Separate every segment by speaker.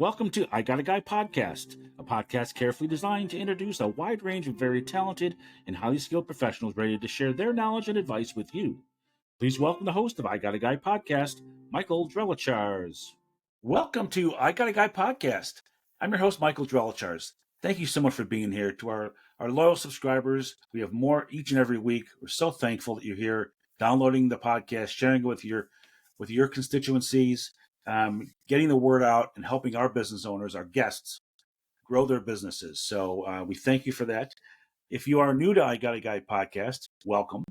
Speaker 1: Welcome to I Got a Guy podcast, a podcast carefully designed to introduce a wide range of very talented and highly skilled professionals ready to share their knowledge and advice with you. Please welcome the host of I Got a Guy podcast, Michael Drelichars. Welcome to I Got a Guy podcast. I'm your host, Michael Drelichars. Thank you so much for being here. To our loyal subscribers, we have more each and every week. We're so thankful that you're here, downloading the podcast, sharing it with your constituencies, getting the word out, and helping our business owners, our guests, grow their businesses. So we thank you for that. If you are new to I Got a Guy podcast, welcome.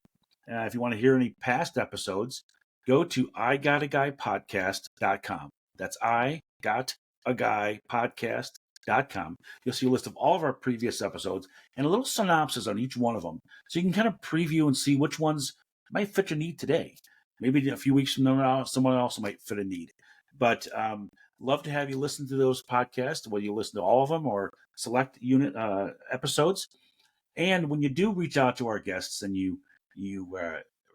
Speaker 1: If you want to hear any past episodes, go to igotaguypodcast.com. That's igotaguypodcast.com. You'll see a list of all of our previous episodes and a little synopsis on each one of them. So you can kind of preview and see which ones might fit your need today. Maybe a few weeks from now, someone else might fit a need. But love to have you listen to those podcasts, whether you listen to all of them or select unit episodes. And when you do reach out to our guests and you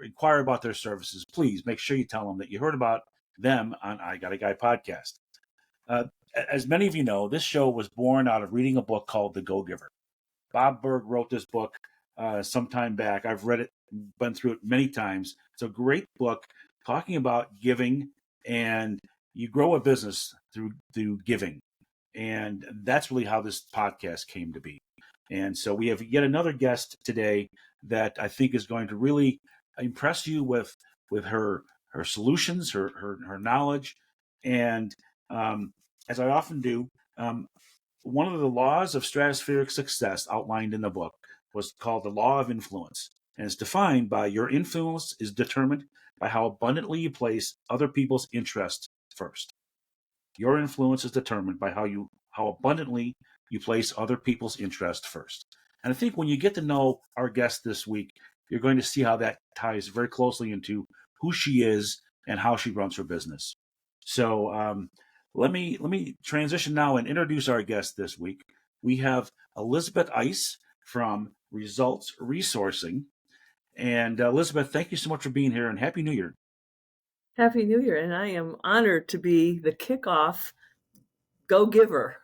Speaker 1: inquire about their services, please make sure you tell them that you heard about them on I Got a Guy podcast. As many of you know, this show was born out of reading a book called The Go-Giver. Bob Burg wrote this book some time back. I've read it, been through it many times. It's a great book talking about giving, and you grow a business through giving. And that's really how this podcast came to be. And so we have yet another guest today that I think is going to really impress you with her solutions, her knowledge. And as I often do, one of the laws of stratospheric success outlined in the book was called the law of influence. And it's defined by your influence is determined by how abundantly you place other people's interests first. Your influence is determined by how abundantly you place other people's interest first. And I think when you get to know our guest this week, you're going to see how that ties very closely into who she is and how she runs her business. So let me transition now and introduce our guest this week. We have Elizabeth Eiss from Results Resourcing. And Elizabeth, thank you so much for being here, and Happy New Year.
Speaker 2: Happy New Year, and I am honored to be the kickoff go-giver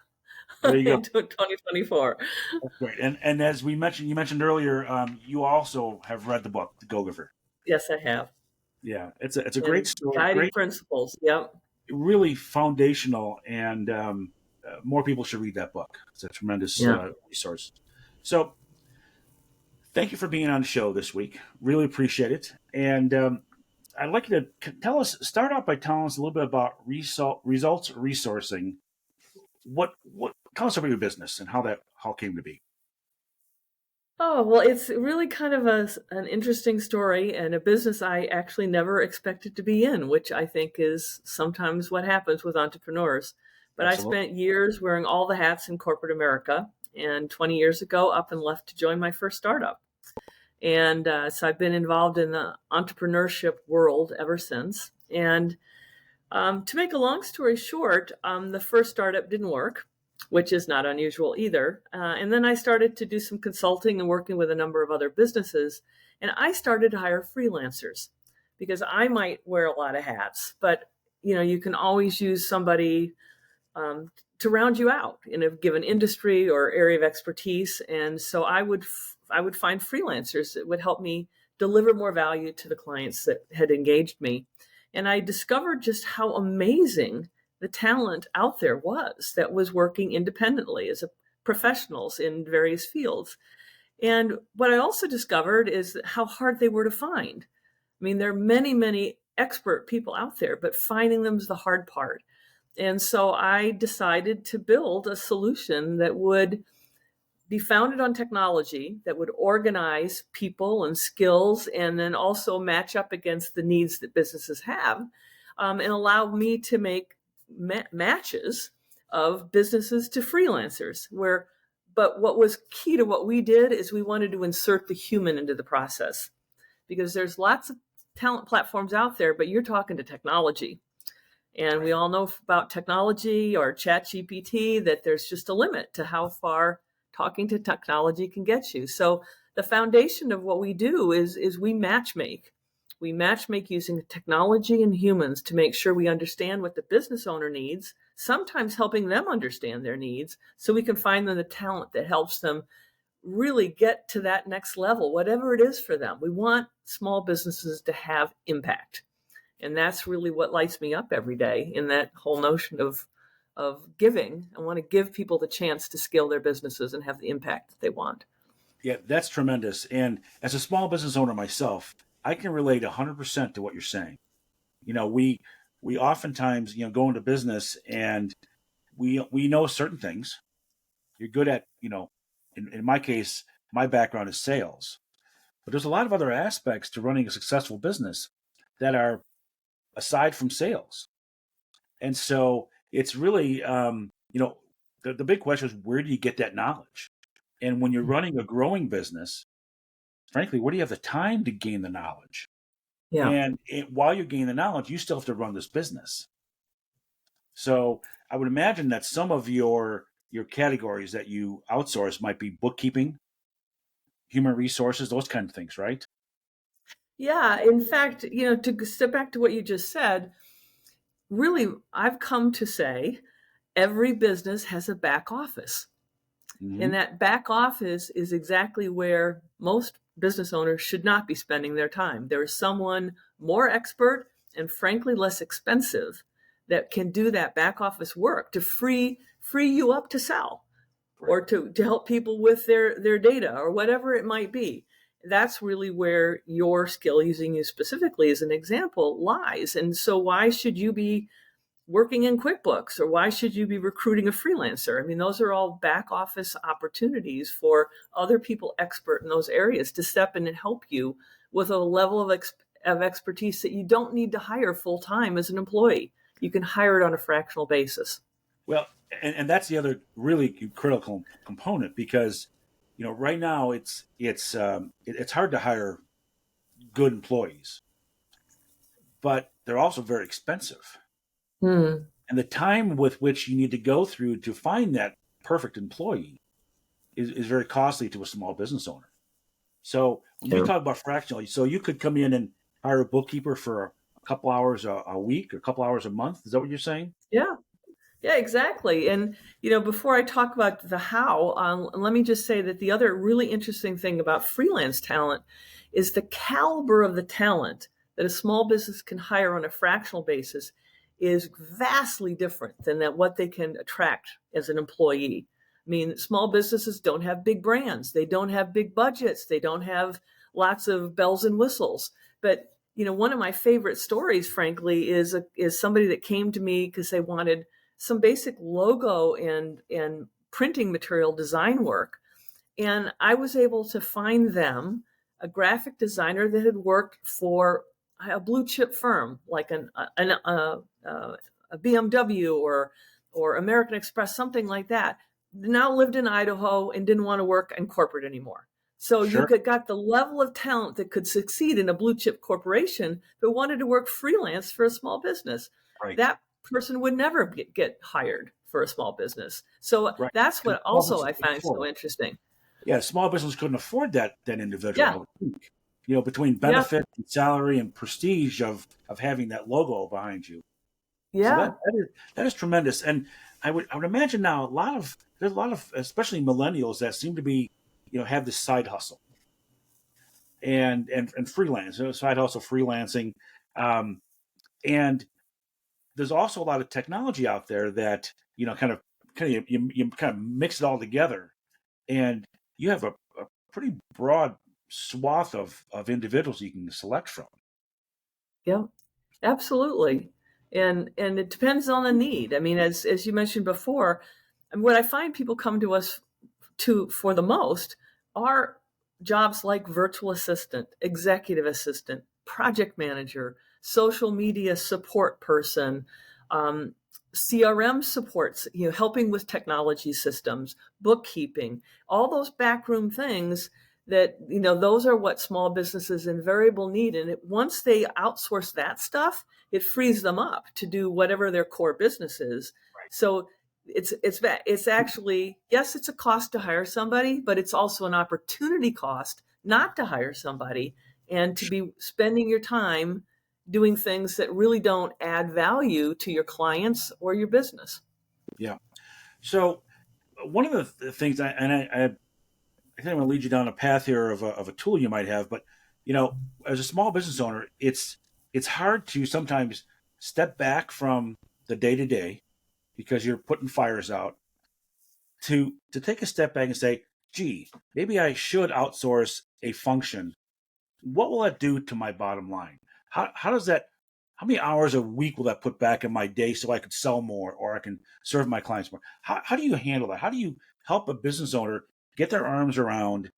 Speaker 2: into 2024.
Speaker 1: That's great. And as you mentioned earlier, you also have read the book, The Go-Giver.
Speaker 2: Yes, I have.
Speaker 1: Yeah, it's a great story.
Speaker 2: Guiding principles, yep.
Speaker 1: Really foundational, and more people should read that book. It's a tremendous resource. So thank you for being on the show this week. Really appreciate it. And I'd like you to start out by telling us a little bit about Results Resourcing. Tell us about your business and how it came to be.
Speaker 2: Oh, well, it's really kind of an interesting story, and a business I actually never expected to be in, which I think is sometimes what happens with entrepreneurs. But Absolutely. I spent years wearing all the hats in corporate America, and 20 years ago, up and left to join my first startup. And so I've been involved in the entrepreneurship world ever since. And to make a long story short, the first startup didn't work, which is not unusual either. And then I started to do some consulting and working with a number of other businesses. And I started to hire freelancers because I might wear a lot of hats, but you can always use somebody to round you out in a given industry or area of expertise. And so I would find freelancers that would help me deliver more value to the clients that had engaged me. And I discovered just how amazing the talent out there was that was working independently as professionals in various fields. And what I also discovered is how hard they were to find. I mean, there are many, many expert people out there, but finding them is the hard part. And so I decided to build a solution that would be founded on technology, that would organize people and skills, and then also match up against the needs that businesses have, and allow me to make matches of businesses to freelancers. But what was key to what we did is we wanted to insert the human into the process, because there's lots of talent platforms out there, but you're talking to technology. And we all know about technology or ChatGPT that there's just a limit to how far talking to technology can get you. So the foundation of what we do is we matchmake We matchmake using technology and humans to make sure we understand what the business owner needs, sometimes helping them understand their needs, so we can find them the talent that helps them really get to that next level, whatever it is for them. We want small businesses to have impact. And that's really what lights me up every day in that whole notion of giving. I want to give people the chance to scale their businesses and have the impact that they want.
Speaker 1: Yeah, that's tremendous. And as a small business owner myself, I can relate 100% to what you're saying. We oftentimes, go into business and we know certain things. You're good at, in my case, my background is sales. But there's a lot of other aspects to running a successful business that are aside from sales. And so it's really, the big question is, where do you get that knowledge? And when you're running a growing business, frankly, where do you have the time to gain the knowledge?
Speaker 2: Yeah.
Speaker 1: And while you gain the knowledge, you still have to run this business. So I would imagine that some of your categories that you outsource might be bookkeeping, human resources, those kind of things, right?
Speaker 2: Yeah. In fact, to step back to what you just said, really, I've come to say every business has a back office.
Speaker 1: Mm-hmm.
Speaker 2: And that back office is exactly where most business owners should not be spending their time. There is someone more expert and frankly less expensive that can do that back office work to free you up to sell,
Speaker 1: Right.
Speaker 2: or to help people with their data or whatever it might be. That's really where your skill, using you specifically as an example, lies. And so why should you be working in QuickBooks, or why should you be recruiting a freelancer? I mean, those are all back office opportunities for other people expert in those areas to step in and help you with a level of expertise that you don't need to hire full time as an employee. You can hire it on a fractional basis.
Speaker 1: Well, and that's the other really critical component, because right now it's hard to hire good employees, but they're also very expensive. And the time with which you need to go through to find that perfect employee is very costly to a small business owner. So when you talk about fractional, so you could come in and hire a bookkeeper for a couple hours a week or a couple hours a month. Is that what you're saying?
Speaker 2: Yeah. Yeah, exactly. And, before I talk about the how, let me just say that the other really interesting thing about freelance talent is the caliber of the talent that a small business can hire on a fractional basis is vastly different than what they can attract as an employee. I mean, small businesses don't have big brands. They don't have big budgets. They don't have lots of bells and whistles. But, one of my favorite stories, frankly, is somebody that came to me because they wanted some basic logo and printing material design work. And I was able to find them a graphic designer that had worked for a blue chip firm like a BMW or American Express, something like that. Now lived in Idaho and didn't want to work in corporate anymore. So
Speaker 1: Sure.
Speaker 2: you got the level of talent that could succeed in a blue chip corporation, but wanted to work freelance for a small business.
Speaker 1: Right.
Speaker 2: That person would never get hired for a small business. So
Speaker 1: Right.
Speaker 2: that's what also I find so interesting.
Speaker 1: Yeah, small business couldn't afford that individual.
Speaker 2: Yeah.
Speaker 1: I would think. Between benefit and salary and prestige of having that logo behind you.
Speaker 2: Yeah.
Speaker 1: So that is tremendous. And I would imagine now there's a lot of especially millennials that seem to be have this side hustle and freelance, side hustle freelancing, and there's also a lot of technology out there that kind of you kind of mix it all together, and you have a pretty broad swath of individuals you can select from.
Speaker 2: Yeah, absolutely. And it depends on the need. I mean, as you mentioned before, and what I find people come to us for the most are jobs like virtual assistant, executive assistant, project manager, social media support person, CRM supports, helping with technology systems, bookkeeping, all those backroom things that, those are what small businesses invariably need. And once they outsource that stuff, it frees them up to do whatever their core business is.
Speaker 1: Right.
Speaker 2: So it's actually, yes, it's a cost to hire somebody, but it's also an opportunity cost not to hire somebody and to be spending your time doing things that really don't add value to your clients or your business.
Speaker 1: Yeah. So one of the things, I think I'm going to lead you down a path here of a tool you might have, but as a small business owner, it's hard to sometimes step back from the day to day because you're putting fires out to take a step back and say, gee, maybe I should outsource a function. What will that do to my bottom line? How does that? How many hours a week will that put back in my day so I could sell more or I can serve my clients more? How do you handle that? How do you help a business owner get their arms around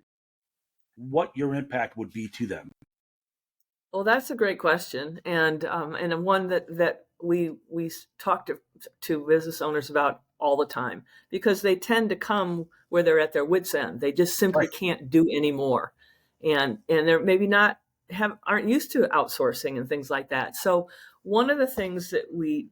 Speaker 1: what your impact would be to them?
Speaker 2: Well, that's a great question, and one that we talk to business owners about all the time, because they tend to come where they're at their wits' end. They just simply
Speaker 1: Right.
Speaker 2: can't do anymore, and they're maybe not aren't used to outsourcing and things like that. So one of the things that we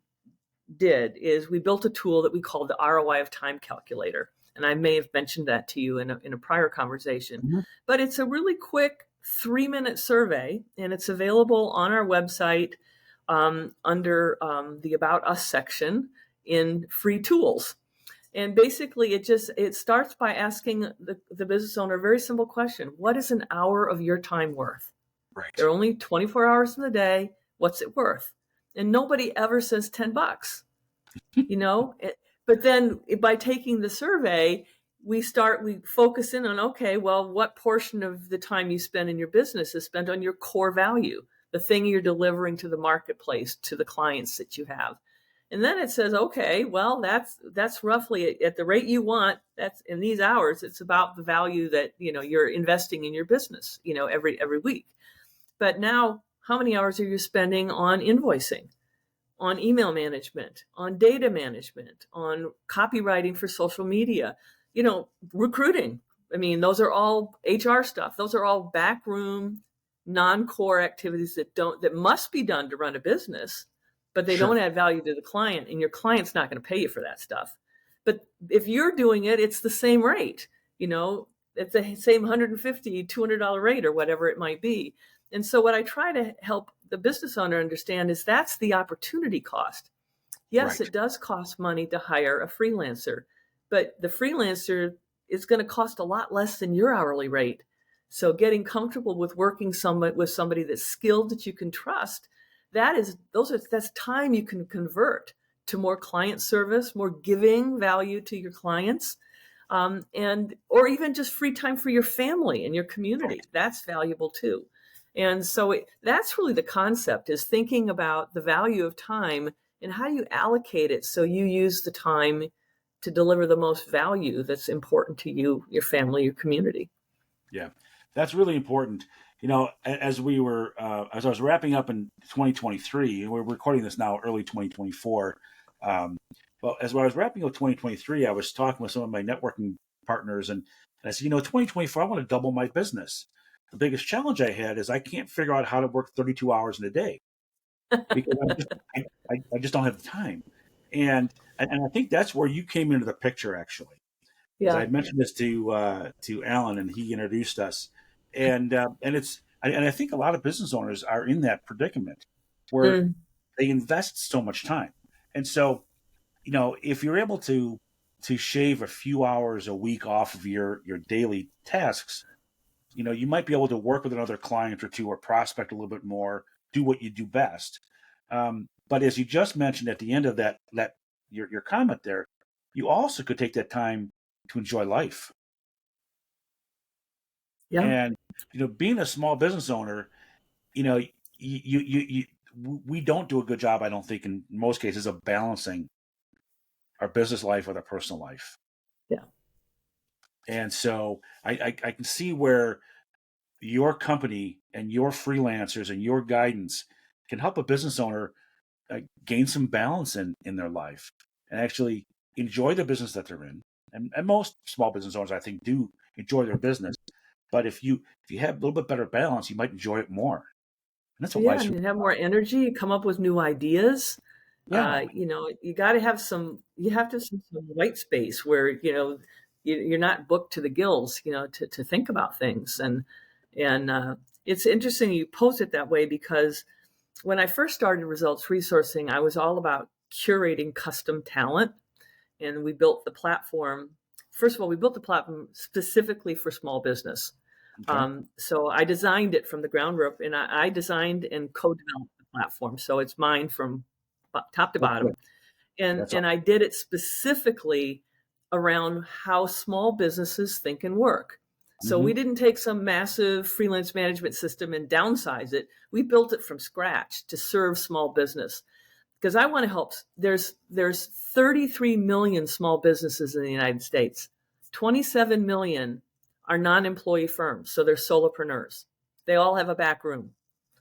Speaker 2: did is we built a tool that we called the ROI of time calculator. And I may have mentioned that to you in a prior conversation,
Speaker 1: Mhm.
Speaker 2: but it's a really quick 3-minute survey, and it's available on our website under the About Us section in free tools. And basically, it starts by asking the business owner a very simple question: what is an hour of your time worth?
Speaker 1: Right.
Speaker 2: There are only 24 hours in the day. What's it worth? And nobody ever says $10. you know but then by taking the survey, we focus in on, okay, well, what portion of the time you spend in your business is spent on your core value, the thing you're delivering to the marketplace, to the clients that you have. And then it says, okay, well, that's roughly at the rate you want. That's in these hours. It's about the value that you're investing in your business every week. But now, how many hours are you spending on invoicing, on email management, on data management, on copywriting for social media, recruiting? I mean, those are all HR stuff. Those are all backroom, non-core activities that must be done to run a business, but they
Speaker 1: Sure.
Speaker 2: don't add value to the client, and your client's not going to pay you for that stuff. But if you're doing it, it's the same rate, it's the same $150, $200 rate or whatever it might be. And so what I try to help the business owner understand is that's the opportunity cost. Yes,
Speaker 1: Right.
Speaker 2: it does cost money to hire a freelancer, but the freelancer is going to cost a lot less than your hourly rate. So getting comfortable with working with somebody that's skilled, that you can trust, that's time you can convert to more client service, more giving value to your clients, and or even just free time for your family and your community. That's valuable too. And so that's really the concept, is thinking about the value of time and how you allocate it so you use the time to deliver the most value that's important to you, your family, your community.
Speaker 1: Yeah, that's really important. As I was wrapping up in 2023, and we're recording this now early 2024. Um, but as I was wrapping up 2023, I was talking with some of my networking partners, and I said, 2024, I want to double my business. The biggest challenge I had is I can't figure out how to work 32 hours in a day because I just don't have the time. And I think that's where you came into the picture, actually. As I
Speaker 2: Yeah.
Speaker 1: mentioned this to Alan, and he introduced us, and I think a lot of business owners are in that predicament where
Speaker 2: Mm.
Speaker 1: they invest so much time, and so if you're able to shave a few hours a week off of your daily tasks, you might be able to work with another client or two, or prospect a little bit more, do what you do best. But as you just mentioned at the end of that your comment there, you also could take that time to enjoy life.
Speaker 2: Yeah.
Speaker 1: And being a small business owner, you we don't do a good job, I don't think, in most cases, of balancing our business life with our personal life.
Speaker 2: Yeah.
Speaker 1: And so I can see where your company and your freelancers and your guidance can help a business owner gain some balance in their life and actually enjoy the business that they're in. And most small business owners, I think, do enjoy their business. But if you have a little bit better balance, you might enjoy it more. And that's what
Speaker 2: Yeah.
Speaker 1: life's
Speaker 2: And
Speaker 1: really
Speaker 2: you have more
Speaker 1: about.
Speaker 2: energy, come up with new ideas.
Speaker 1: Yeah,
Speaker 2: You got to have you have to have some white space where, you're not booked to the gills, to think about things. And And it's interesting you pose it that way, because when I first started Results Resourcing, I was all about curating custom talent. And we built the platform. First of all, we built the platform specifically for small business.
Speaker 1: Okay.
Speaker 2: So I designed it from the ground up, and I designed and co-developed the platform. So it's mine from top to
Speaker 1: That's
Speaker 2: bottom.
Speaker 1: good.
Speaker 2: And
Speaker 1: That's all.
Speaker 2: I did it specifically around how small businesses think and work. So
Speaker 1: Mm-hmm.
Speaker 2: we didn't take some massive freelance management system and downsize it. We built it from scratch to serve small business, because I want to help. There's 33 million small businesses in the United States. 27 million are non-employee firms, so they're solopreneurs. They all have a back room.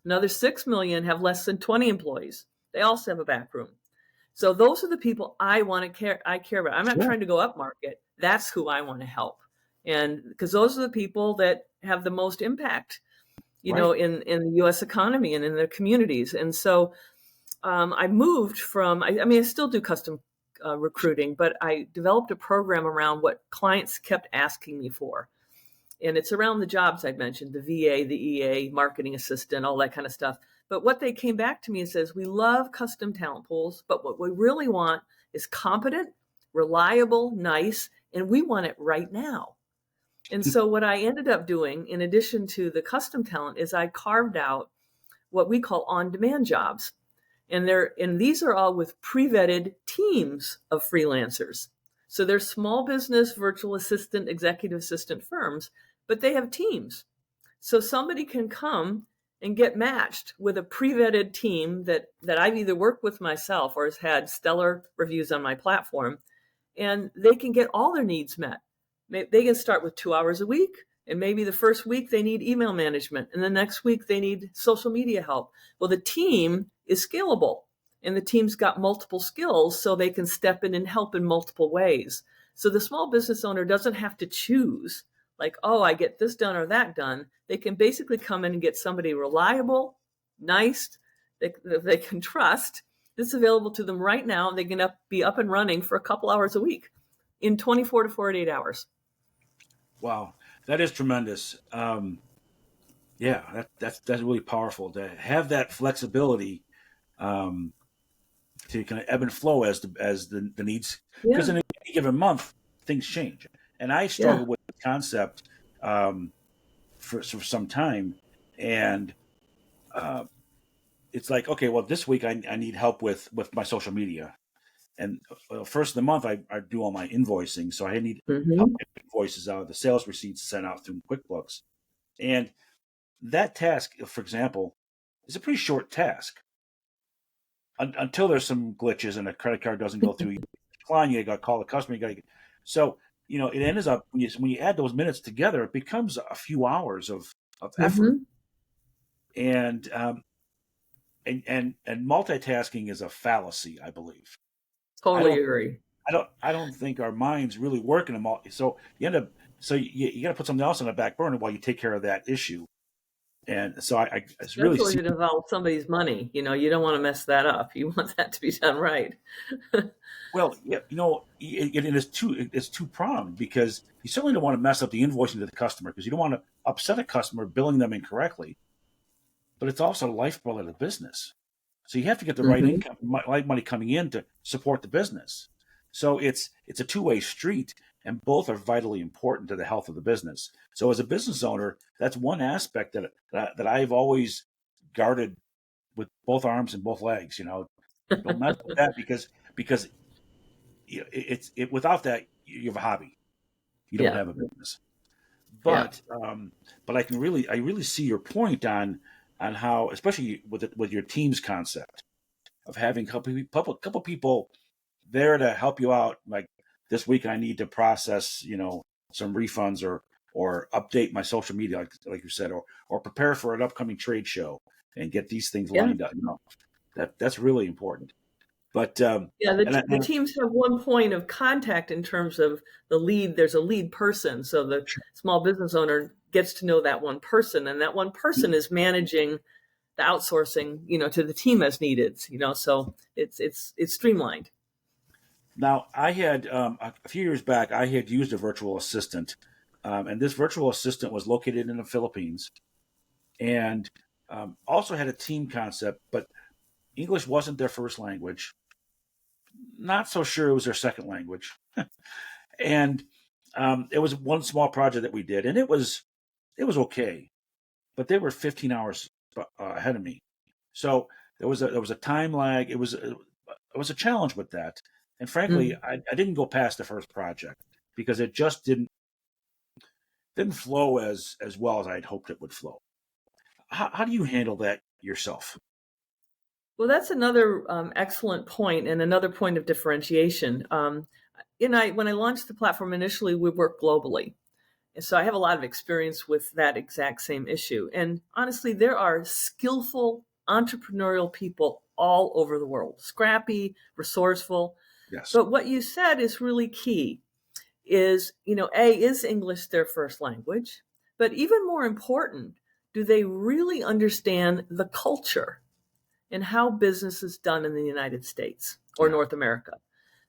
Speaker 2: Another 6 million have less than 20 employees. They also have a back room. So those are the people I care about. I'm not
Speaker 1: Sure.
Speaker 2: trying to go up market. That's who I want to help. And because those are the people that have the most impact,
Speaker 1: Right.
Speaker 2: in the US economy and in their communities. And so I moved from, I mean, I still do custom recruiting, but I developed a program around what clients kept asking me for. And it's around the jobs I mentioned, the VA, the EA, marketing assistant, all that kind of stuff. But what they came back to me and says, we love custom talent pools, but what we really want is competent, reliable, nice, and we want it right now. And so what I ended up doing, in addition to the custom talent, is I carved out what we call on-demand jobs. And these are all with pre-vetted teams of freelancers. So they're small business virtual assistant, executive assistant firms, but they have teams. So somebody can come and get matched with a pre-vetted team that I've either worked with myself or has had stellar reviews on my platform, and they can get all their needs met. They can start with 2 hours a week, and maybe the first week they need email management, and the next week they need social media help. Well, the team is scalable, and the team's got multiple skills, so they can step in and help in multiple ways. So the small business owner doesn't have to choose, like, oh, I get this done or that done. They can basically come in and get somebody reliable, nice, that they can trust. This is available to them right now. They can be up and running for a couple hours a week in 24 to 48 hours.
Speaker 1: Wow, that is tremendous. Yeah, that's really powerful to have that flexibility, um, to kind of ebb and flow as the needs.
Speaker 2: Yeah,
Speaker 1: Because in any given month, things change, and I
Speaker 2: yeah.
Speaker 1: struggle with the concept, um, for some time, and uh, it's like, okay, well, this week I need help with my social media, and first of the month I do all my invoicing, so I need help
Speaker 2: Mm-hmm.
Speaker 1: getting invoices out, the sales receipts sent out through QuickBooks, and that task, for example, is a pretty short task until there's some glitches and a credit card doesn't go through. You decline, you got to call the customer. You got to, so it ends up when you add those minutes together, it becomes a few hours of effort,
Speaker 2: Mm-hmm.
Speaker 1: and and multitasking is a fallacy, I believe. I
Speaker 2: Totally
Speaker 1: don't
Speaker 2: agree.
Speaker 1: I don't think our minds really work in a so you end up you got to put something else on the back burner while you take care of that issue. And so I really
Speaker 2: Especially
Speaker 1: see.
Speaker 2: if it involves somebody's money. You don't want to mess that up. You want that to be done right.
Speaker 1: Well, yeah, it's two pronged, because you certainly don't want to mess up the invoicing to the customer, because you don't want to upset a customer billing them incorrectly. But it's also the lifeblood of the business, so you have to get the right
Speaker 2: Mm-hmm.
Speaker 1: income, right money coming in to support the business. So it's a two-way street, and both are vitally important to the health of the business. So as a business owner, that's one aspect that I've always guarded with both arms and both legs. Don't mess with that, because without that you have a hobby, you don't
Speaker 2: Yeah,
Speaker 1: have a business.
Speaker 2: yeah,
Speaker 1: But I really see your point on how, especially with your team's concept of having couple people there to help you out. Like, this week I need to process some refunds, or update my social media, like you said, or prepare for an upcoming trade show and get these things
Speaker 2: yeah.
Speaker 1: lined up. That's really important. But
Speaker 2: Yeah,
Speaker 1: and, I,
Speaker 2: the
Speaker 1: and
Speaker 2: teams have one point of contact in terms of the lead. There's a lead person, so the small business owner gets to know that one person, and that one person is managing the outsourcing, to the team as needed. So it's streamlined.
Speaker 1: Now, I had a few years back, I had used a virtual assistant And this virtual assistant was located in the Philippines and also had a team concept, but English wasn't their first language. Not so sure it was their second language. And it was one small project that we did, and it was okay, but they were 15 hours ahead of me. So there was a time lag. It was a challenge with that, and frankly, I didn't go past the first project because it just didn't flow as well as I'd hoped it would flow. How do you handle that yourself?
Speaker 2: Well, that's another excellent point and another point of differentiation. When I launched the platform initially, we worked globally. And so I have a lot of experience with that exact same issue. And honestly, there are skillful entrepreneurial people all over the world, scrappy, resourceful.
Speaker 1: Yes.
Speaker 2: But what you said is really key is, is English their first language? But even more important, do they really understand the culture and how business is done in the United States or North America?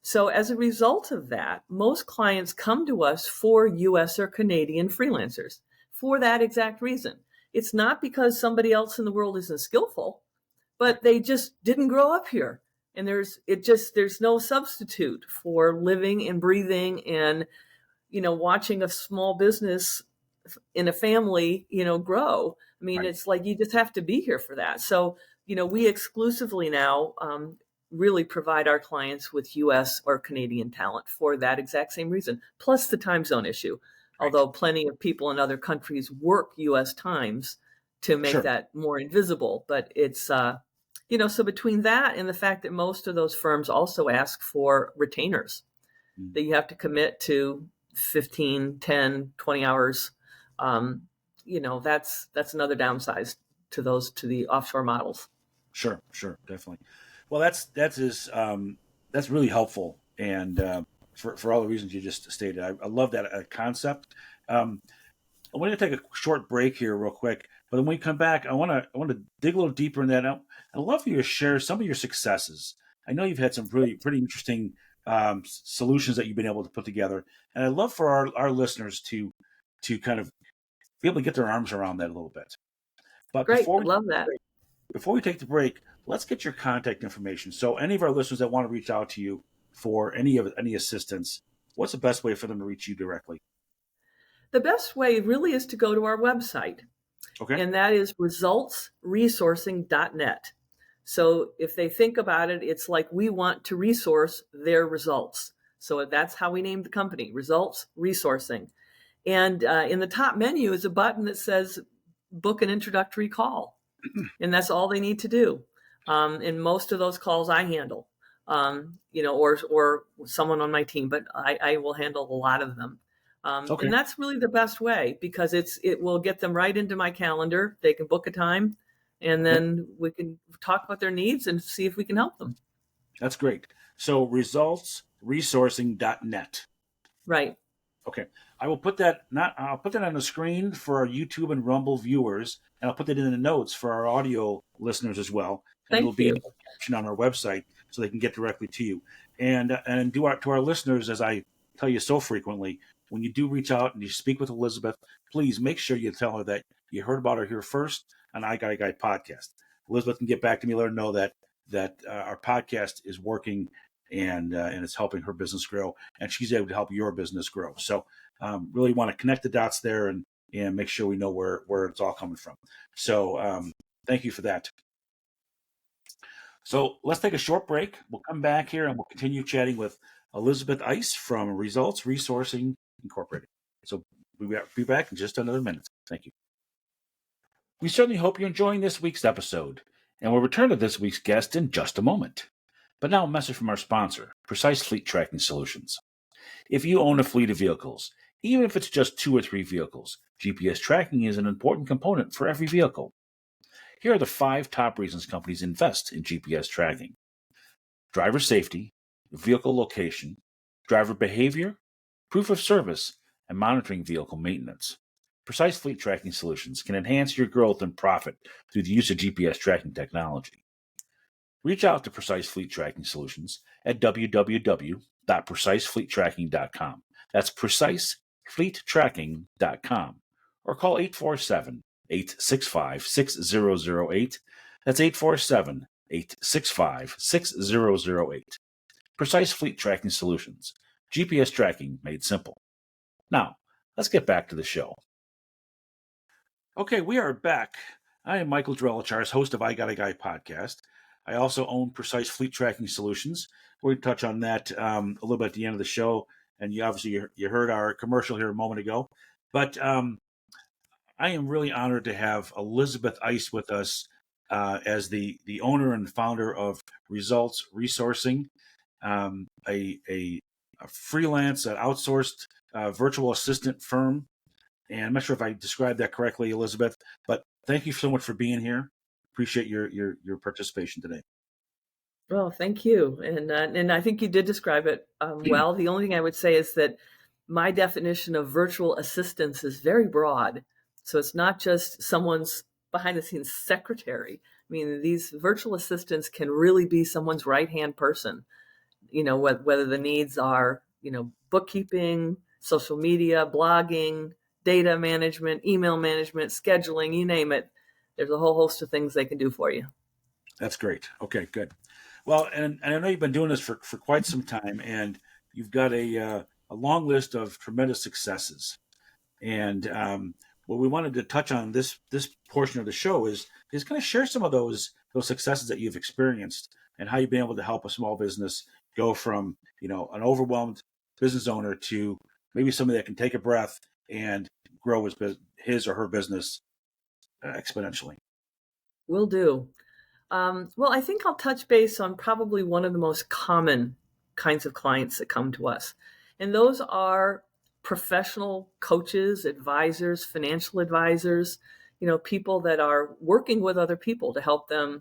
Speaker 2: So as a result of that, most clients come to us for US or Canadian freelancers for that exact reason. It's not because somebody else in the world isn't skillful, but they just didn't grow up here. And there's no substitute for living and breathing and, watching a small business in a family, grow. I mean, It's like you just have to be here for that. So, we exclusively now really provide our clients with US or Canadian talent for that exact same reason, plus the time zone issue. Although plenty of people in other countries work US times to make that more invisible. But it's, so between that and the fact that most of those firms also ask for retainers, that you have to commit to 15, 10, 20 hours, that's another downside to the offshore models.
Speaker 1: Sure, definitely. Well, that's really helpful, and for all the reasons you just stated, I love that concept. I'm going to take a short break here, real quick, but when we come back, I want to dig a little deeper in that. I'd love for you to share some of your successes. I know you've had some pretty interesting solutions that you've been able to put together, and I'd love for our listeners to kind of be able to get their arms around that a little bit. But
Speaker 2: Great, I love that.
Speaker 1: Before we take the break, let's get your contact information. So any of our listeners that want to reach out to you for any assistance, what's the best way for them to reach you directly?
Speaker 2: The best way really is to go to our website.
Speaker 1: Okay.
Speaker 2: And that is resultsresourcing.net. So if they think about it, it's like we want to resource their results. So that's how we named the company, Results Resourcing. And in the top menu is a button that says book an introductory call. And that's all they need to do. And most of those calls I handle, or someone on my team, but I will handle a lot of them. And that's really the best way because it will get them right into my calendar. They can book a time and then we can talk about their needs and see if we can help them.
Speaker 1: That's great. So resultsresourcing.net.
Speaker 2: Right.
Speaker 1: Okay. I will put that I'll put that on the screen for our YouTube and Rumble viewers, and I'll put that in the notes for our audio listeners as well. And
Speaker 2: Thank
Speaker 1: it'll be
Speaker 2: you.
Speaker 1: in the caption on our website so they can get directly to you. And to our listeners, as I tell you so frequently, when you do reach out and you speak with Elizabeth, please make sure you tell her that you heard about her here first on I Got a Guy podcast. Elizabeth can get back to me, let her know that our podcast is working and it's helping her business grow, and she's able to help your business grow. So really want to connect the dots there and make sure we know where it's all coming from. So thank you for that. So let's take a short break. We'll come back here and we'll continue chatting with Elizabeth Eiss from Results Resourcing Incorporated. So we'll be back in just another minute. Thank you. We certainly hope you're enjoying this week's episode, and we'll return to this week's guest in just a moment. But now a message from our sponsor, Precise Fleet Tracking Solutions. If you own a fleet of vehicles, even if it's just 2 or 3 vehicles, GPS tracking is an important component for every vehicle. Here are the 5 top reasons companies invest in GPS tracking: driver safety, vehicle location, driver behavior, proof of service, and monitoring vehicle maintenance. Precise Fleet Tracking Solutions can enhance your growth and profit through the use of GPS tracking technology. Reach out to Precise Fleet Tracking Solutions at www.precisefleettracking.com. That's Precise precisefleettracking.com or call 847-865-6008. That's 847-865-6008. Precise Fleet Tracking Solutions. GPS tracking made simple. Now, let's get back to the show. Okay, we are back. I am Michael Drelichars, host of I Got a Guy podcast. I also own Precise Fleet Tracking Solutions. We'll touch on that a little bit at the end of the show. And you heard our commercial here a moment ago. But I am really honored to have Elizabeth Eiss with us as the owner and founder of Results Resourcing, a freelance, an outsourced virtual assistant firm. And I'm not sure if I described that correctly, Elizabeth, but thank you so much for being here. Appreciate your participation today.
Speaker 2: Well, thank you. And I think you did describe it well. The only thing I would say is that my definition of virtual assistants is very broad. So it's not just someone's behind the scenes secretary. I mean, these virtual assistants can really be someone's right-hand person, whether the needs are, bookkeeping, social media, blogging, data management, email management, scheduling, you name it. There's a whole host of things they can do for you.
Speaker 1: That's great. Okay, good. Well, and I know you've been doing this for quite some time, and you've got a long list of tremendous successes. And what we wanted to touch on this portion of the show is kind of share some of those successes that you've experienced and how you've been able to help a small business go from an overwhelmed business owner to maybe somebody that can take a breath and grow his or her business exponentially.
Speaker 2: Will do. Well, I think I'll touch base on probably one of the most common kinds of clients that come to us. And those are professional coaches, advisors, financial advisors, people that are working with other people to help them,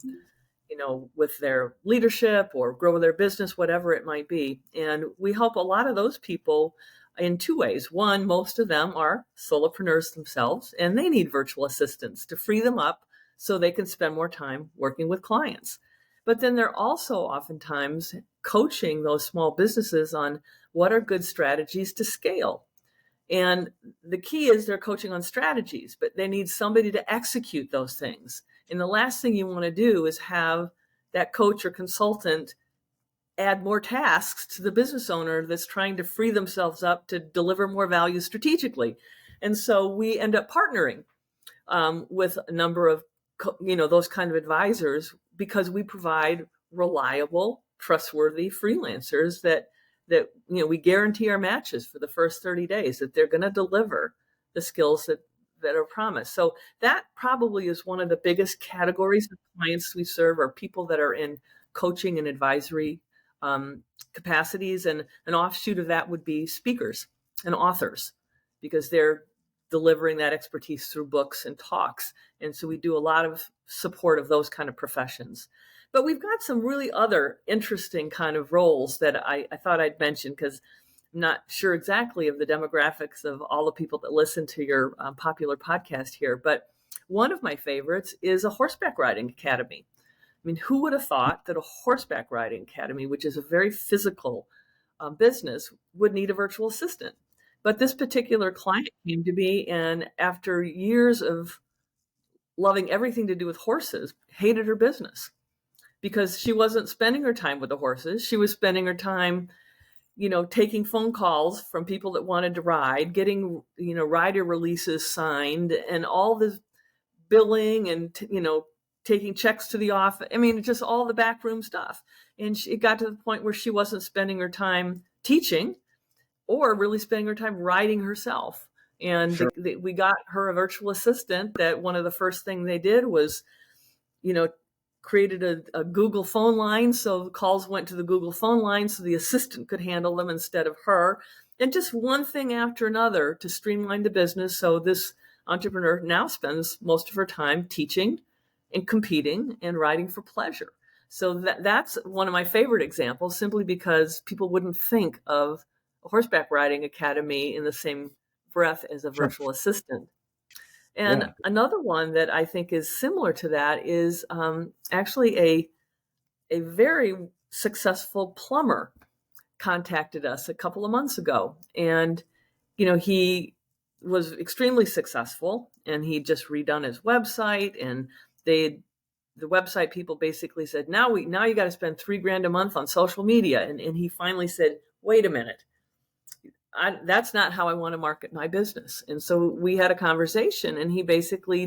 Speaker 2: with their leadership or grow their business, whatever it might be. And we help a lot of those people in two ways. One, most of them are solopreneurs themselves, and they need virtual assistants to free them up so they can spend more time working with clients. But then they're also oftentimes coaching those small businesses on what are good strategies to scale. And the key is they're coaching on strategies, but they need somebody to execute those things. And the last thing you want to do is have that coach or consultant add more tasks to the business owner that's trying to free themselves up to deliver more value strategically. And so we end up partnering with a number of those kind of advisors, because we provide reliable, trustworthy freelancers that we guarantee our matches for the first 30 days, that they're going to deliver the skills that are promised. So that probably is one of the biggest categories of clients we serve, are people that are in coaching and advisory capacities. And an offshoot of that would be speakers and authors, because they're delivering that expertise through books and talks. And so we do a lot of support of those kind of professions. But we've got some really other interesting kind of roles that I thought I'd mention, because I'm not sure exactly of the demographics of all the people that listen to your popular podcast here. But one of my favorites is a horseback riding academy. I mean, who would have thought that a horseback riding academy, which is a very physical business, would need a virtual assistant? But this particular client came to me, and after years of loving everything to do with horses, hated her business because she wasn't spending her time with the horses. She was spending her time, taking phone calls from people that wanted to ride, getting, rider releases signed, and all this billing and, taking checks to the office. I mean, just all the backroom stuff. And it got to the point where she wasn't spending her time teaching or really spending her time riding herself. And
Speaker 1: Sure.
Speaker 2: we got her a virtual assistant that one of the first things they did was, created a Google phone line. So the calls went to the Google phone line so the assistant could handle them instead of her. And just one thing after another to streamline the business. So this entrepreneur now spends most of her time teaching and competing and riding for pleasure. So that's one of my favorite examples, simply because people wouldn't think of a horseback riding academy in the same breath as a virtual assistant. And another one that I think is similar to that is actually a very successful plumber contacted us a couple of months ago. And he was extremely successful, and he'd just redone his website, and the website people basically said, now you got to spend $3,000 a month on social media. And he finally said, wait a minute, that's not how I want to market my business. And so we had a conversation, and he basically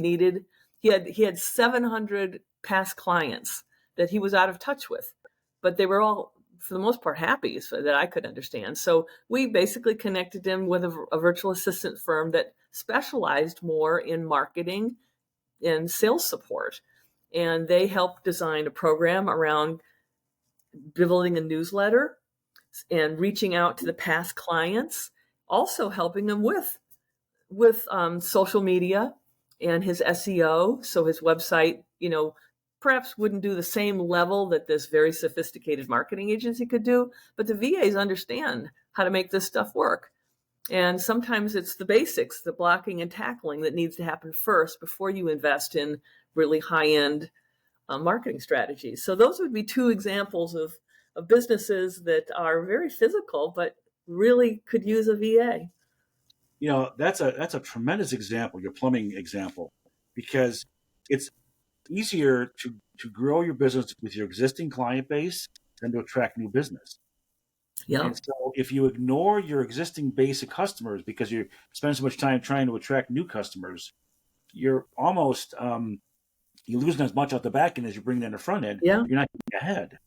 Speaker 2: he had 700 past clients that he was out of touch with, but they were all, for the most part, happy, so that I could understand. So we basically connected him with a virtual assistant firm that specialized more in marketing and sales support. And they helped design a program around building a newsletter and reaching out to the past clients, also helping them with social media and his SEO. So his website, perhaps wouldn't do the same level that this very sophisticated marketing agency could do, but the VAs understand how to make this stuff work. And sometimes it's the basics, the blocking and tackling, that needs to happen first before you invest in really high-end marketing strategies. So those would be two examples of businesses that are very physical, but really could use a VA.
Speaker 1: That's a tremendous example, your plumbing example, because it's easier to grow your business with your existing client base than to attract new business.
Speaker 2: Yeah.
Speaker 1: And so if you ignore your existing base of customers because you spend so much time trying to attract new customers, you're almost you're losing as much out the back end as you're bringing in the front end.
Speaker 2: Yeah.
Speaker 1: You're not getting ahead.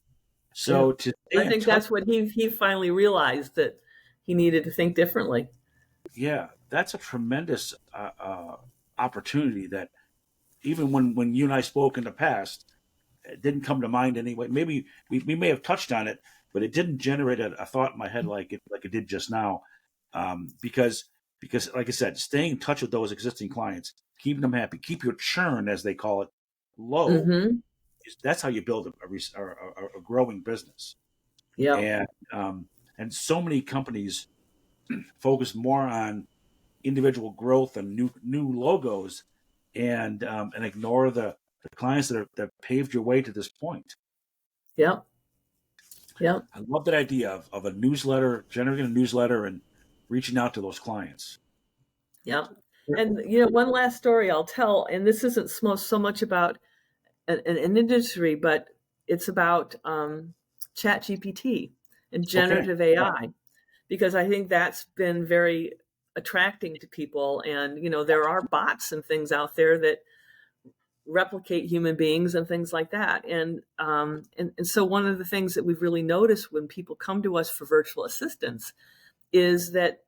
Speaker 1: So to stay
Speaker 2: I think that's what he finally realized, that he needed to think differently.
Speaker 1: Yeah, that's a tremendous opportunity that even when you and I spoke in the past, it didn't come to mind anyway. Maybe we may have touched on it, but it didn't generate a thought in my head like it did just now. Because like I said, staying in touch with those existing clients, keeping them happy, keep your churn, as they call it, low.
Speaker 2: Mm-hmm.
Speaker 1: That's how you build a growing business.
Speaker 2: Yeah.
Speaker 1: And so many companies focus more on individual growth and new logos, and ignore the clients that paved your way to this point.
Speaker 2: Yeah. Yeah.
Speaker 1: I love that idea of a newsletter, generating a newsletter and reaching out to those clients.
Speaker 2: Yeah. And one last story I'll tell, and this isn't so much about an industry, but it's about ChatGPT and generative AI, because I think that's been very attracting to people. And there are bots and things out there that replicate human beings and things like that. And so one of the things that we've really noticed when people come to us for virtual assistants is that,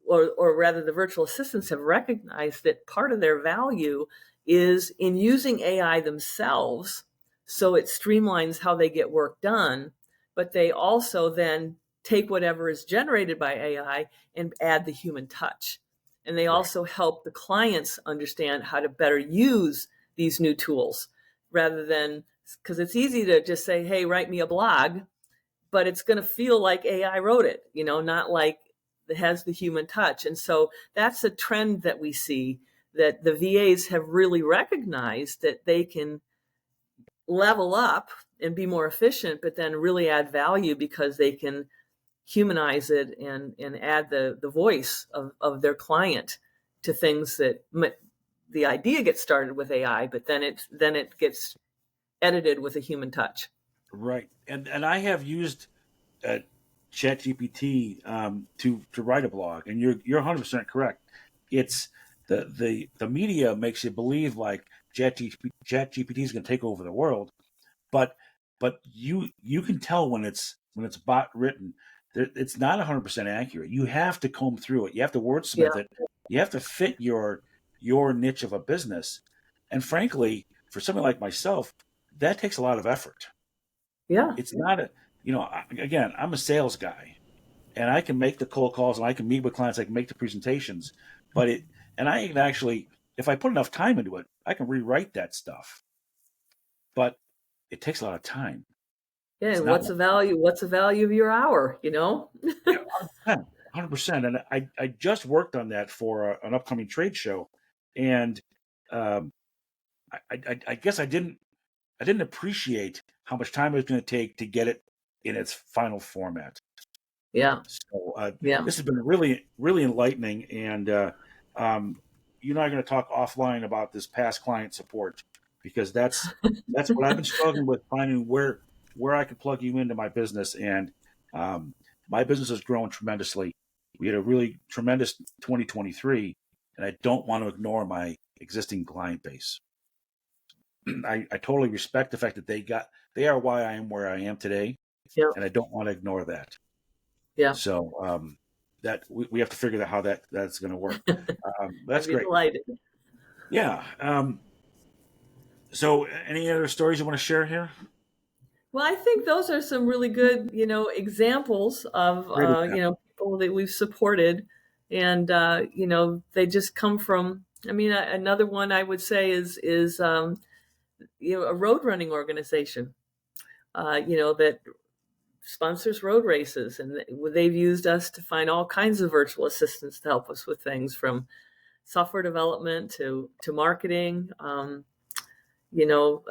Speaker 2: or rather, the virtual assistants have recognized that part of their value is in using AI themselves, so it streamlines how they get work done, but they also then take whatever is generated by AI and add the human touch. And they also help the clients understand how to better use these new tools, rather than, because it's easy to just say, hey, write me a blog, but it's going to feel like AI wrote it, not like it has the human touch. And so that's a trend that we see, that the VAs have really recognized that they can level up and be more efficient, but then really add value because they can humanize it and add the voice of their client to things that the idea gets started with AI, but then it gets edited with a human touch.
Speaker 1: Right. And I have used ChatGPT to write a blog, and you're 100% correct. It's the media makes you believe like ChatGPT is going to take over the world, but you can tell when it's bot written. It's not 100% accurate. You have to comb through it. You have to wordsmith it. You have to fit your niche of a business. And frankly, for somebody like myself, that takes a lot of effort.
Speaker 2: Yeah.
Speaker 1: It's not again, I'm a sales guy, and I can make the cold calls and I can meet with clients. I can make the presentations, and I can actually, if I put enough time into it, I can rewrite that stuff. But it takes a lot of time.
Speaker 2: Yeah. And what's the value? What's the value of your hour?
Speaker 1: Yeah, 100%. And I just worked on that for an upcoming trade show, and I guess I didn't appreciate how much time it was going to take to get it in its final format.
Speaker 2: Yeah.
Speaker 1: So
Speaker 2: Yeah.
Speaker 1: this has been really, really enlightening. And you and I are going to talk offline about this past client support, because that's what I've been struggling with, finding where I could plug you into my business. And um, my business has grown tremendously. We had a really tremendous 2023, and I don't want to ignore my existing client base. I totally respect the fact that they are why I am where I am today,
Speaker 2: Yeah.
Speaker 1: and I don't want to ignore that.
Speaker 2: Yeah.
Speaker 1: So that we have to figure out how that's going to work. That's
Speaker 2: I'd be
Speaker 1: great.
Speaker 2: delighted.
Speaker 1: Yeah. So any other stories you want to share here?
Speaker 2: Well, I think those are some really good, examples of,
Speaker 1: Great example.
Speaker 2: people that we've supported. And, they just come from, I mean, another one I would say is a road running organization, that sponsors road races. And they've used us to find all kinds of virtual assistants to help us with things from software development to marketing. You know,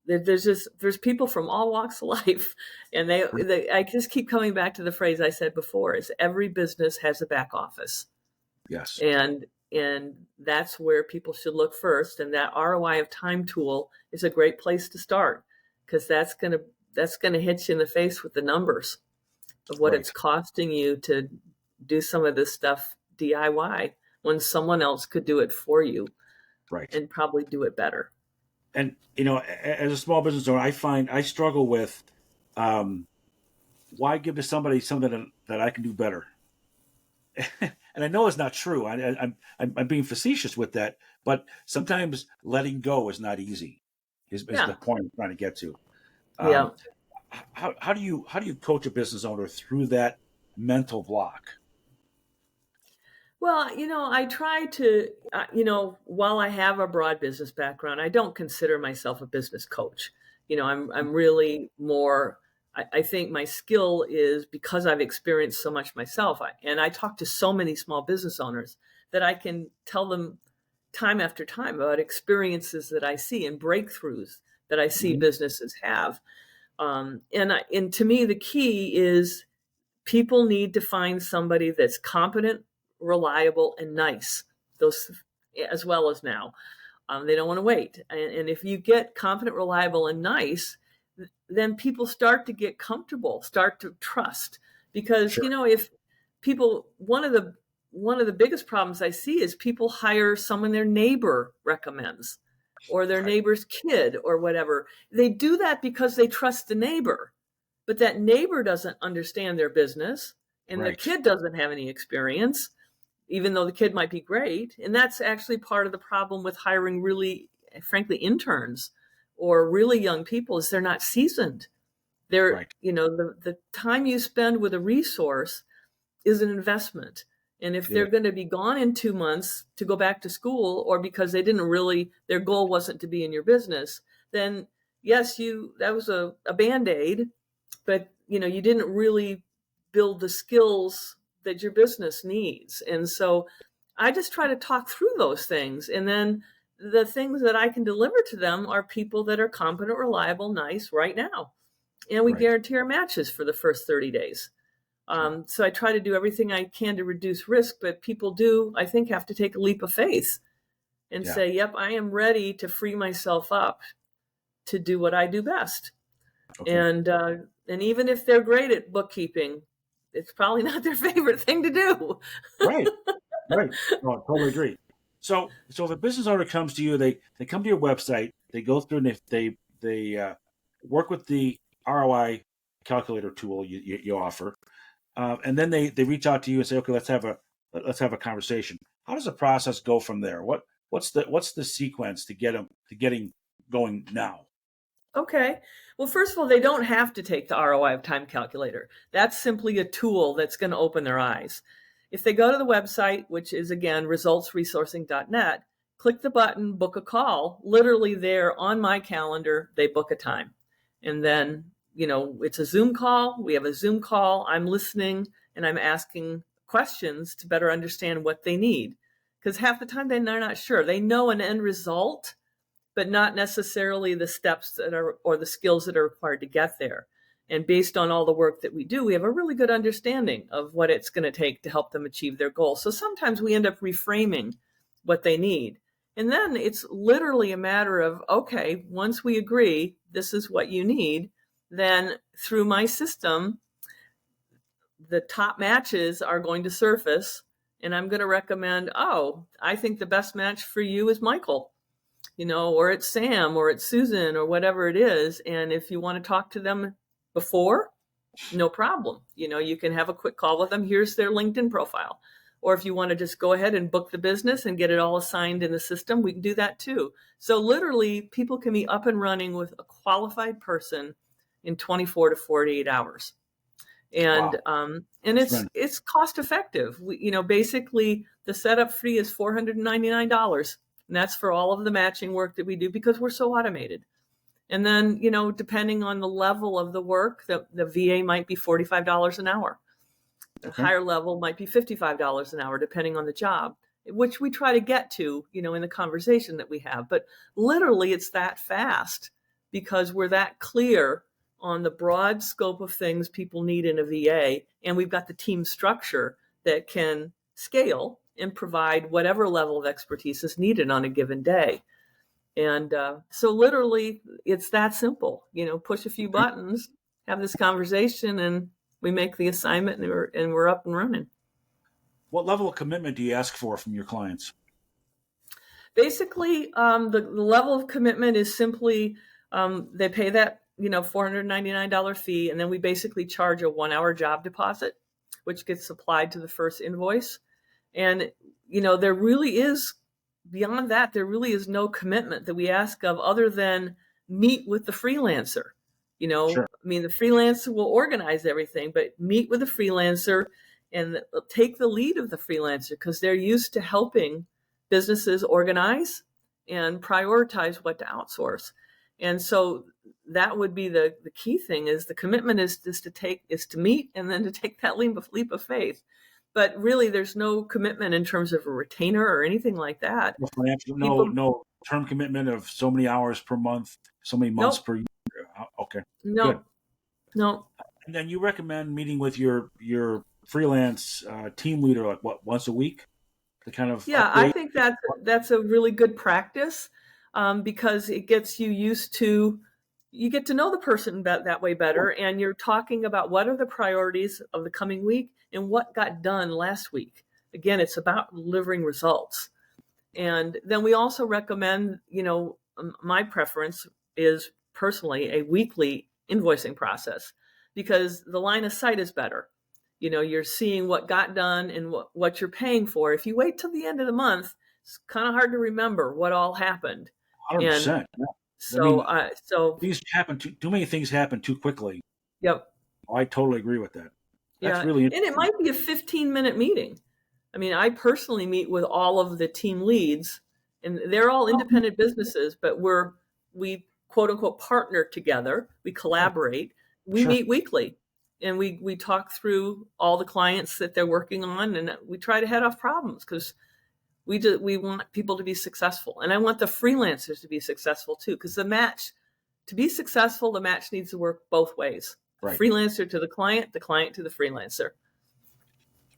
Speaker 2: there's people from all walks of life, and I just keep coming back to the phrase I said before: is every business has a back office,
Speaker 1: Yes.
Speaker 2: and that's where people should look first. And that ROI of time tool is a great place to start, because that's gonna hit you in the face with the numbers of what
Speaker 1: Right.
Speaker 2: it's costing you to do some of this stuff DIY when someone else could do it for you
Speaker 1: Right.
Speaker 2: and probably do it better.
Speaker 1: And as a small business owner, I find I struggle with um, why give to somebody something that I can do better. And I know it's not true. I'm being facetious with that, but sometimes letting go is not easy. Is the
Speaker 2: Yeah.
Speaker 1: point I'm trying to get to.
Speaker 2: Yeah.
Speaker 1: Um, how do you coach a business owner through that mental block?
Speaker 2: Well, I try to, while I have a broad business background, I don't consider myself a business coach. I'm really more, I think my skill is because I've experienced so much myself. And I talk to so many small business owners that I can tell them time after time about experiences that I see and breakthroughs that I see
Speaker 1: Mhm.
Speaker 2: businesses have. And to me, the key is people need to find somebody that's competent, reliable, and nice. Those, as well as now. They don't want to wait. And if you get competent, reliable, and nice, then people start to get comfortable, start to trust. Because
Speaker 1: Sure.
Speaker 2: if people, one of the biggest problems I see is people hire someone their neighbor recommends, or their
Speaker 1: Right.
Speaker 2: neighbor's kid, or whatever. They do that because they trust the neighbor, but that neighbor doesn't understand their business, and their
Speaker 1: Right.
Speaker 2: kid doesn't have any experience, even though the kid might be great. And that's actually part of the problem with hiring really, frankly, interns or really young people, is they're not seasoned. They're,
Speaker 1: Right.
Speaker 2: the time you spend with a resource is an investment. And if
Speaker 1: Yeah.
Speaker 2: they're going to be gone in 2 months to go back to school, or because they didn't really, their goal wasn't to be in your business, then yes, that was a band-aid, but you didn't really build the skills that your business needs. And so I just try to talk through those things, and then the things that I can deliver to them are people that are competent, reliable, nice right now, and we
Speaker 1: Right.
Speaker 2: guarantee our matches for the first 30 days.
Speaker 1: Sure.
Speaker 2: So I try to do everything I can to reduce risk, but people do, I think, have to take a leap of faith and
Speaker 1: Yeah.
Speaker 2: say, yep, I am ready to free myself up to do what I do best.
Speaker 1: Okay.
Speaker 2: And even if they're great at bookkeeping, it's probably not their favorite thing to do.
Speaker 1: Right. Right. No, I totally agree. So if a business owner comes to you, they come to your website, they go through and they work with the ROI calculator tool you offer, and then they reach out to you and say, okay, let's have a conversation. How does the process go from there? What's the sequence to getting going now?
Speaker 2: Okay. Well, first of all, they don't have to take the ROI of time calculator. That's simply a tool that's going to open their eyes. If they go to the website, which is again resultsresourcing.net, click the button, book a call. Literally there on my calendar, they book a time. And then, it's a Zoom call. We have a Zoom call. I'm listening and I'm asking questions to better understand what they need. Because half the time they're not sure. They know an end result, but not necessarily the steps that are, or the skills that are required to get there. And based on all the work that we do, we have a really good understanding of what it's going to take to help them achieve their goals. So sometimes we end up reframing what they need. And then it's literally a matter of, okay, once we agree, this is what you need, then through my system, the top matches are going to surface. And I'm going to recommend, oh, I think the best match for you is Michael, or it's Sam, or it's Susan, or whatever it is. And if you want to talk to them before, no problem. You can have a quick call with them. Here's their LinkedIn profile. Or if you want to just go ahead and book the business and get it all assigned in the system, we can do that too. So literally, people can be up and running with a qualified person in 24 to 48 hours. And
Speaker 1: Wow.
Speaker 2: And it's cost effective. Basically the setup fee is $499, and that's for all of the matching work that we do because we're so automated. And then depending on the level of the work, the VA might be $45 an hour. The higher level might be $55 an hour, depending on the job, which we try to get to, in the conversation that we have. But literally, it's that fast because we're that clear on the broad scope of things people need in a VA. And we've got the team structure that can scale and provide whatever level of expertise is needed on a given day. And so literally, it's that simple. Push a few buttons, have this conversation, and we make the assignment, and we're up and running.
Speaker 1: What level of commitment do you ask for from your clients?
Speaker 2: Basically, the level of commitment is simply they pay that $499 fee, and then we basically charge a 1-hour job deposit, which gets applied to the first invoice. And there really is, beyond that, there really is no commitment that we ask of other than meet with the freelancer.
Speaker 1: Sure.
Speaker 2: I mean, the freelancer will organize everything, but meet with the freelancer and take the lead of the freelancer because they're used to helping businesses organize and prioritize what to outsource. And so that would be the key thing is the commitment is to meet and then to take that leap of faith. But really, there's no commitment in terms of a retainer or anything like that.
Speaker 1: No financial, no term commitment of so many hours per month, so many months per year. Okay.
Speaker 2: No.
Speaker 1: Good.
Speaker 2: No.
Speaker 1: And then you recommend meeting with your freelance team leader, like what, once a week, to kind of
Speaker 2: Yeah,
Speaker 1: update?
Speaker 2: I think that's a really good practice because it gets you used to. You get to know the person that way better, and you're talking about what are the priorities of the coming week and what got done last week. Again, it's about delivering results. And then we also recommend, my preference is personally a weekly invoicing process because the line of sight is better. You're seeing what got done and what you're paying for. If you wait till the end of the month, it's kind of hard to remember what all happened.
Speaker 1: 100%. Yeah.
Speaker 2: So
Speaker 1: these happen too many things happen too quickly.
Speaker 2: Yep.
Speaker 1: I totally agree with that. That's
Speaker 2: Yeah.
Speaker 1: really
Speaker 2: interesting. And it might be a 15-minute meeting. I mean, I personally meet with all of the team leads, and they're all independent businesses, but we quote unquote partner together. We collaborate. We meet weekly, and we talk through all the clients that they're working on, and we try to head off problems because we want people to be successful, and I want the freelancers to be successful too. Because to be successful, the match needs to work both ways.
Speaker 1: Right.
Speaker 2: Freelancer to the client to the freelancer.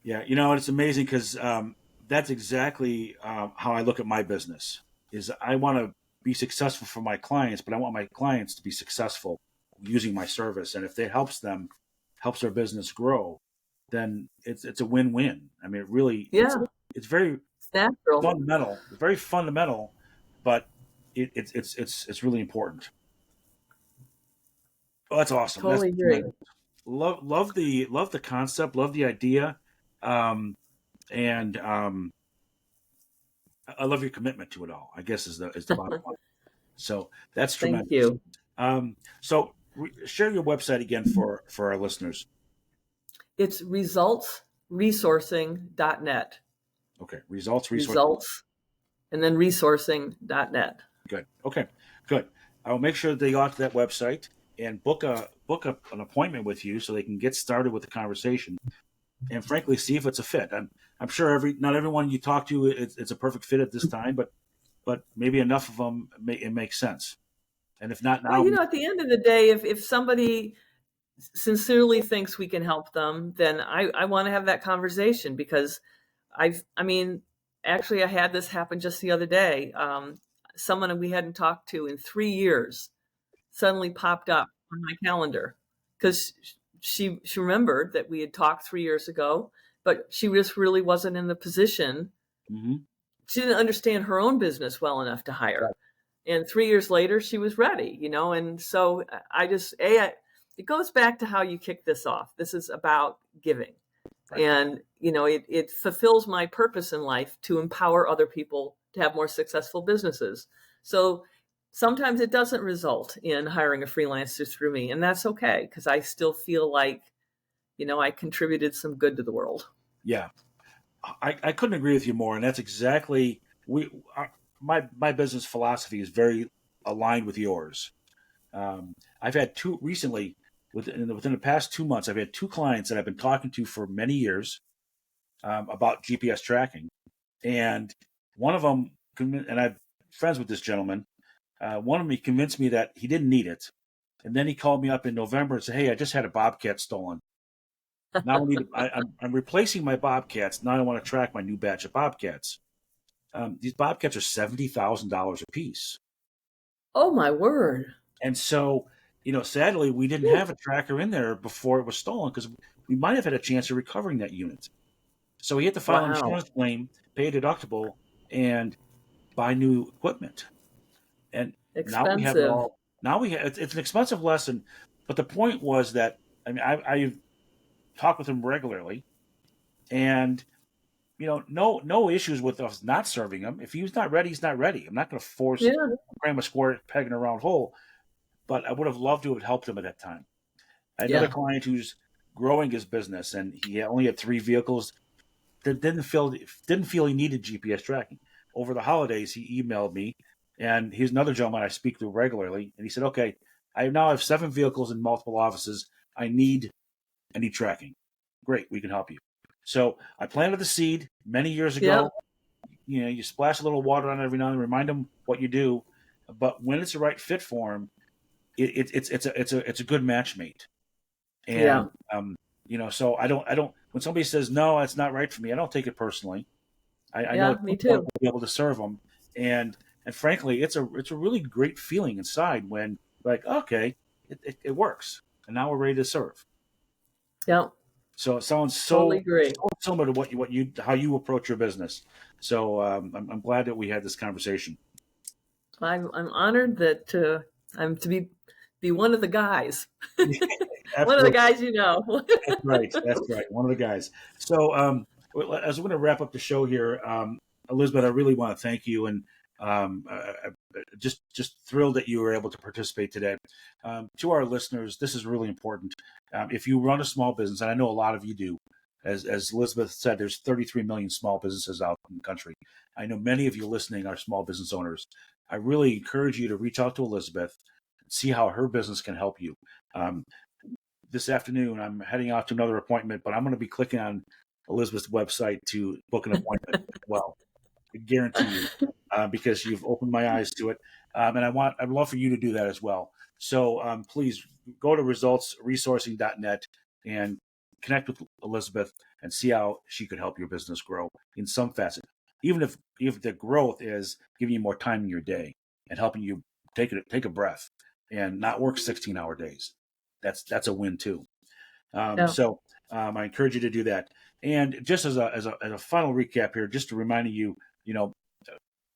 Speaker 1: Yeah, it's amazing because that's exactly how I look at my business. Is I want to be successful for my clients, but I want my clients to be successful using my service. And if it helps their business grow, then it's a win-win. I mean, it really, it's very
Speaker 2: natural,
Speaker 1: fundamental. It's very fundamental, but it's really important. Oh, that's awesome.
Speaker 2: Totally
Speaker 1: That's
Speaker 2: agree.
Speaker 1: love the concept, love the idea, and I love your commitment to it all. I guess is the bottom line. So that's tremendous.
Speaker 2: Thank you.
Speaker 1: So share your website again for our listeners.
Speaker 2: It's resultsresourcing.net.
Speaker 1: Okay, results,
Speaker 2: and then resourcing.net.
Speaker 1: Good. Okay, good. I will make sure they go out to that website and book an appointment with you so they can get started with the conversation and frankly see if it's a fit. I'm sure not everyone you talk to it's a perfect fit at this time, but maybe enough of them it makes sense. And if not now,
Speaker 2: well, at the end of the day, if somebody sincerely thinks we can help them, then I want to have that conversation, because I mean, actually, I had this happen just the other day. Someone we hadn't talked to in 3 years suddenly popped up on my calendar, because she remembered that we had talked 3 years ago, but she just really wasn't in the position.
Speaker 1: Hmm.
Speaker 2: She didn't understand her own business well enough to hire. And 3 years later, she was ready, and so it goes back to how you kick this off. This is about giving.
Speaker 1: Right.
Speaker 2: And, it fulfills my purpose in life to empower other people to have more successful businesses. So sometimes it doesn't result in hiring a freelancer through me. And that's okay, because I still feel like, I contributed some good to the world.
Speaker 1: Yeah. I couldn't agree with you more. And that's exactly my business philosophy is very aligned with yours. I've had two recently within the past 2 months. I've had two clients that I've been talking to for many years about GPS tracking, and one of them, and I'm friends with this gentleman. One of them, he convinced me that he didn't need it, and then he called me up in November and said, "Hey, I just had a Bobcat stolen. Now I'm replacing my Bobcats. Now I want to track my new batch of Bobcats. These Bobcats are $70,000 a piece."
Speaker 2: Oh, my word.
Speaker 1: And so, sadly, we didn't have a tracker in there before it was stolen, because we might have had a chance of recovering that unit. So he had to file an
Speaker 2: Wow.
Speaker 1: insurance claim, pay a deductible, and buy new equipment. And now we have it
Speaker 2: Expensive.
Speaker 1: all. Now it's an expensive lesson, but the point was that, I mean, I talk with him regularly, and no issues with us not serving him. If he's not ready, he's not ready. I'm not going to force
Speaker 2: Yeah.
Speaker 1: cram a square peg in a round hole. But I would have loved to have helped him at that time. I had another
Speaker 2: Yeah.
Speaker 1: client who's growing his business, and he only had 3 vehicles. That didn't feel he needed GPS tracking. Over the holidays, he emailed me, and he's another gentleman I speak to regularly, and he said, "Okay, I now have 7 vehicles in multiple offices. I need tracking. Great, we can help you." So I planted the seed many years
Speaker 2: Yeah.
Speaker 1: ago. You splash a little water on it every now and then, remind him what you do, but when it's the right fit for him, it's a good match mate.
Speaker 2: Yeah.
Speaker 1: And so I don't when somebody says no, it's not right for me, I don't take it personally. I know
Speaker 2: Yeah.
Speaker 1: at
Speaker 2: Me
Speaker 1: some point
Speaker 2: too.
Speaker 1: we'll be able to serve them, and frankly, it's a really great feeling inside when, like, okay, it works, and now we're ready to serve.
Speaker 2: Yeah.
Speaker 1: So it sounds
Speaker 2: Totally
Speaker 1: so
Speaker 2: agree.
Speaker 1: similar to what you how you approach your business. So I'm glad that we had this conversation.
Speaker 2: I'm honored that I'm to be one of the guys. One of the
Speaker 1: Absolutely.
Speaker 2: guys,
Speaker 1: That's right. That's right. One of the guys. So, as we're going to wrap up the show here, Elizabeth, I really want to thank you, and just thrilled that you were able to participate today. To our listeners, this is really important. If you run a small business, and I know a lot of you do, as Elizabeth said, there's 33 million small businesses out in the country. I know many of you listening are small business owners. I really encourage you to reach out to Elizabeth, see how her business can help you. Um, this afternoon, I'm heading out to another appointment, but I'm going to be clicking on Elizabeth's website to book an appointment as well. I guarantee you, because you've opened my eyes to it, and I'd love for you to do that as well. So please go to resultsresourcing.net and connect with Elizabeth and see how she could help your business grow in some facet, even if the growth is giving you more time in your day and helping you take a breath and not work 16-hour days. That's a win too.
Speaker 2: Yeah.
Speaker 1: I encourage you to do that. And just as a final recap here, just to remind you, you know,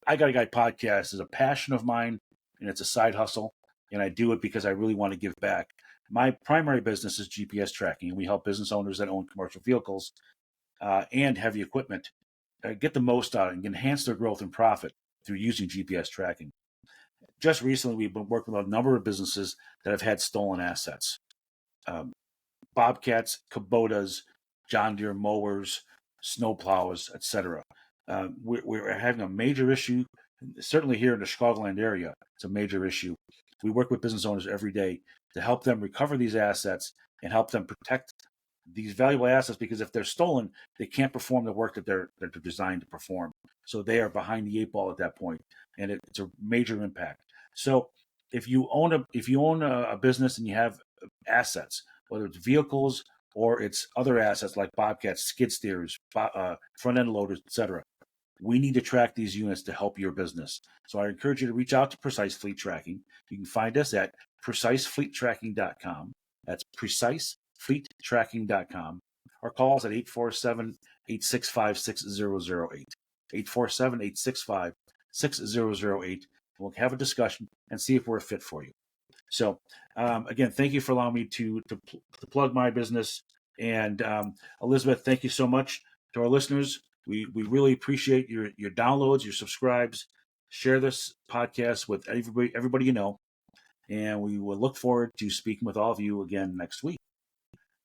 Speaker 1: I Got a Guy podcast is a passion of mine, and it's a side hustle, and I do it because I really want to give back. My primary business is GPS tracking, and we help business owners that own commercial vehicles and heavy equipment get the most out and enhance their growth and profit through using GPS tracking. Just recently, we've been working with a number of businesses that have had stolen assets. Um, Bobcats, Kubotas, John Deere mowers, snowplows, etc. We're having a major issue, certainly here in the Chicagoland area. It's a major issue. We work with business owners every day to help them recover these assets and help them protect these valuable assets, because if they're stolen, they can't perform the work that they're designed to perform. So they are behind the 8 ball at that point, and it's a major impact. So if you own a business and you have assets, whether it's vehicles or it's other assets like bobcats, skid steers, front end loaders, etc. We need to track these units to help your business. So I encourage you to reach out to Precise Fleet Tracking. You can find us at precisefleettracking.com. That's precisefleettracking.com. Or call us at 847-865-6008. 847-865-6008. We'll have a discussion and see if we're a fit for you. So again, thank you for allowing me to plug my business. And Elizabeth, thank you so much. To our listeners, we really appreciate your downloads, your subscribes. Share this podcast with everybody you know. And we will look forward to speaking with all of you again next week.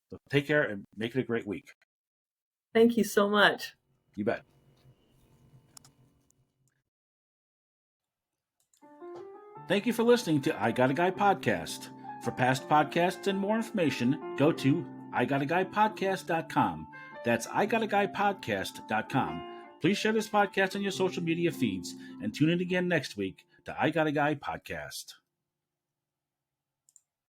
Speaker 1: So take care and make it a great week.
Speaker 2: Thank you so much.
Speaker 1: You bet. Thank you for listening to I Got a Guy podcast. For past podcasts and more information, go to igotaguypodcast.com. That's igotaguypodcast.com. Please share this podcast on your social media feeds and tune in again next week to I Got a Guy podcast.